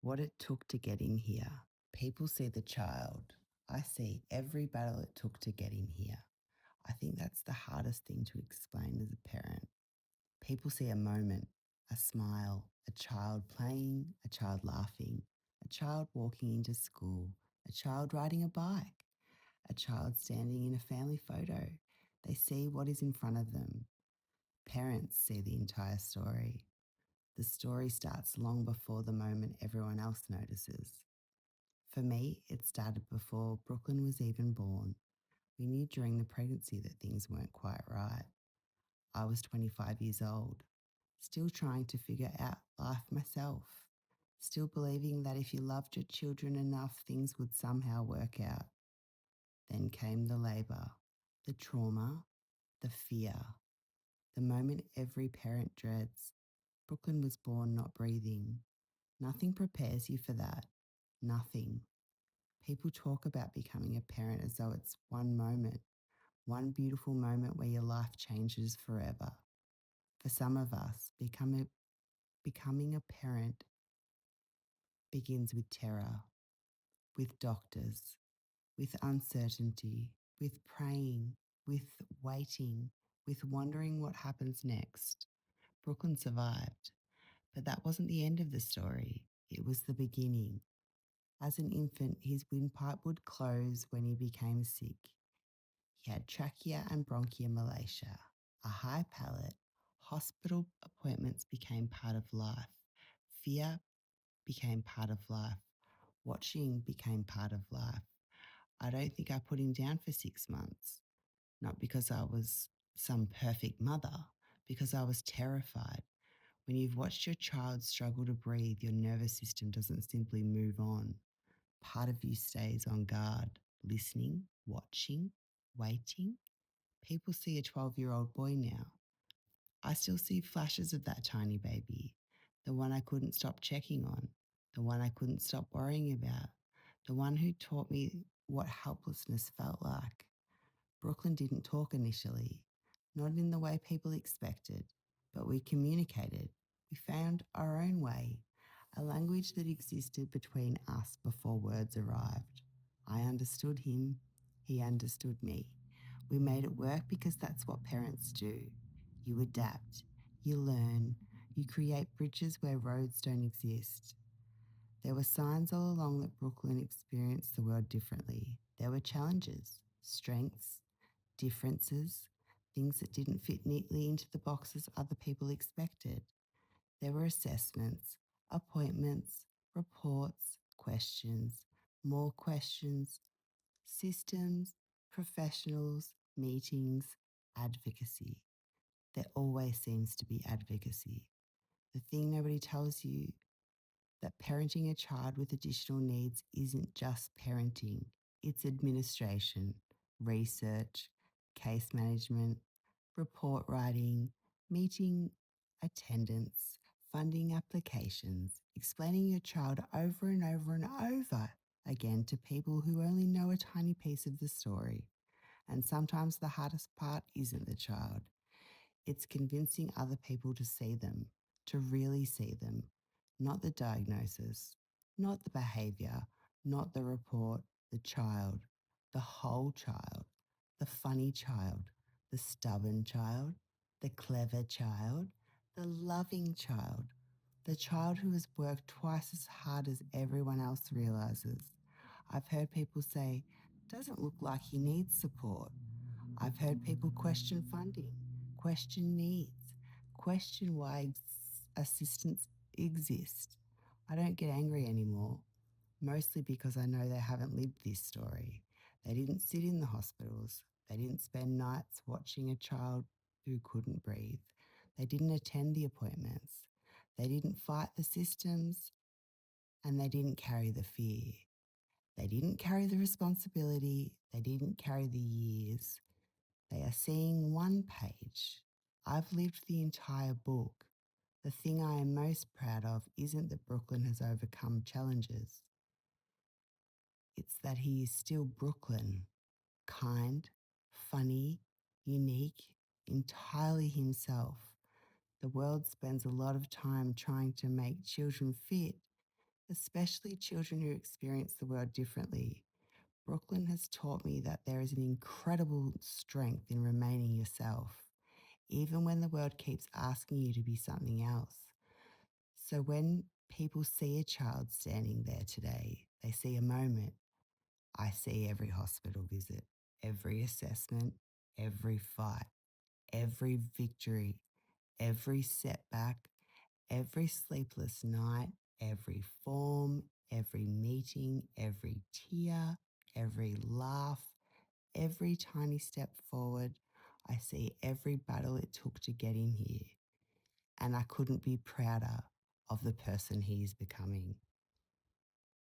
what it took to get him here. People see the child. I see every battle it took to get him here. I think that's the hardest thing to explain as a parent. People see a moment, a smile, a child playing, a child laughing, a child walking into school, a child riding a bike, a child standing in a family photo. They see what is in front of them. Parents see the entire story. The story starts long before the moment everyone else notices. For me, it started before Brooklyn was even born. We knew during the pregnancy that things weren't quite right. I was 25 years old, still trying to figure out life myself, still believing that if you loved your children enough, things would somehow work out. Then came the labour, the trauma, the fear, the moment every parent dreads. Brooklyn was born not breathing. Nothing prepares you for that. Nothing. People talk about becoming a parent as though it's one moment, one beautiful moment where your life changes forever. For some of us, becoming a parent begins with terror, with doctors, with uncertainty, with praying, with waiting, with wondering what happens next. Brooklyn survived, but that wasn't the end of the story. It was the beginning. As an infant, his windpipe would close when he became sick. He had trachea and bronchiomalacia, a high palate. Hospital appointments became part of life. Fear became part of life. Watching became part of life. I don't think I put him down for 6 months, not because I was some perfect mother, because I was terrified. When you've watched your child struggle to breathe, your nervous system doesn't simply move on. Part of you stays on guard, listening, watching, waiting. People see a 12-year-old boy now. I still see flashes of that tiny baby, the one I couldn't stop checking on, the one I couldn't stop worrying about, the one who taught me what helplessness felt like. Brooklyn didn't talk initially, not in the way people expected, but we communicated. We found our own way, a language that existed between us before words arrived. I understood him, he understood me. We made it work because that's what parents do. You adapt, you learn, you create bridges where roads don't exist. There were signs all along that Brooklyn experienced the world differently. There were challenges, strengths, differences, things that didn't fit neatly into the boxes other people expected. There were assessments, appointments, reports, questions, more questions, systems, professionals, meetings, advocacy. There always seems to be advocacy. The thing nobody tells you that parenting a child with additional needs isn't just parenting, it's administration, research, case management, report writing, meeting attendance, funding applications, explaining your child over and over and over again to people who only know a tiny piece of the story. And sometimes the hardest part isn't the child. It's convincing other people to see them, to really see them, not the diagnosis, not the behaviour, not the report, the child, the whole child, the funny child, the stubborn child, the clever child, the loving child, the child who has worked twice as hard as everyone else realises. I've heard people say, doesn't look like he needs support. I've heard people question funding, question needs, question why assistance exists. I don't get angry anymore, mostly because I know they haven't lived this story. They didn't sit in the hospitals. They didn't spend nights watching a child who couldn't breathe. They didn't attend the appointments. They didn't fight the systems, and they didn't carry the fear. They didn't carry the responsibility. They didn't carry the years. They are seeing one page. I've lived the entire book. The thing I am most proud of isn't that Brooklyn has overcome challenges. It's that he is still Brooklyn, kind, funny, unique, entirely himself. The world spends a lot of time trying to make children fit, especially children who experience the world differently. Brooklyn has taught me that there is an incredible strength in remaining yourself, even when the world keeps asking you to be something else. So when people see a child standing there today, they see a moment. I see every hospital visit, every assessment, every fight, every victory, every setback, every sleepless night, every form, every meeting, every tear, every laugh, every tiny step forward. I see every battle it took to get him here, and I couldn't be prouder of the person he is becoming.